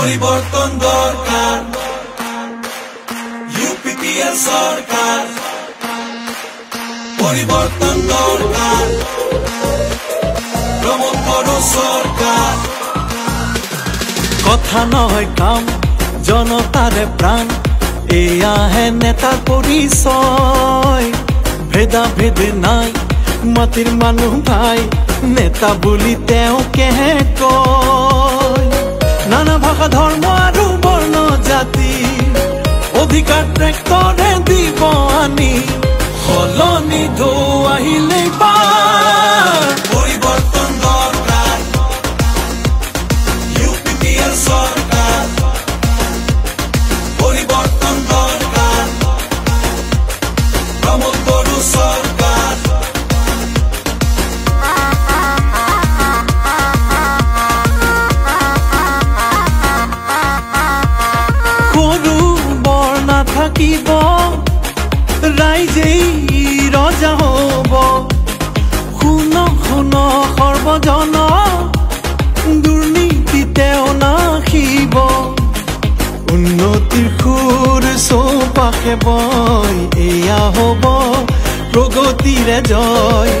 পরিবর্তন দরকার ইউপিপিএল সরকার পরিবর্তন দরকার প্রমোদ বড় সরকার কথা নয় কাম জনতারে প্রাণ এয়া হে নেতার পরিচয় ভেদা ভেদ নাই মাটিৰ মানুহ ভাই নেতা বুলি তেওঁকেহে কয় নানা ভাষা ধৰ্ম আৰু বৰ্ণ জাতি অধিকাৰ ট্ৰেক্টৰে দিব আনি সলনি ঢৌ আহিলে পৰিবৰ্তন দৰকাৰ ইউপিপিএল সৰকাৰ পৰিবৰ্তন দৰকাৰ প্ৰমোদ বড় সৰকাৰ সৰু বৰ নাথাকিব ৰাইজেই ৰজা হ'ব শুন শুন সৰ্বজন দুৰ্নীতিতেও নাখিব উন্নতিৰ সুৰ চৌপাশে বয় এয়া হ'ব প্ৰগতিৰে জয়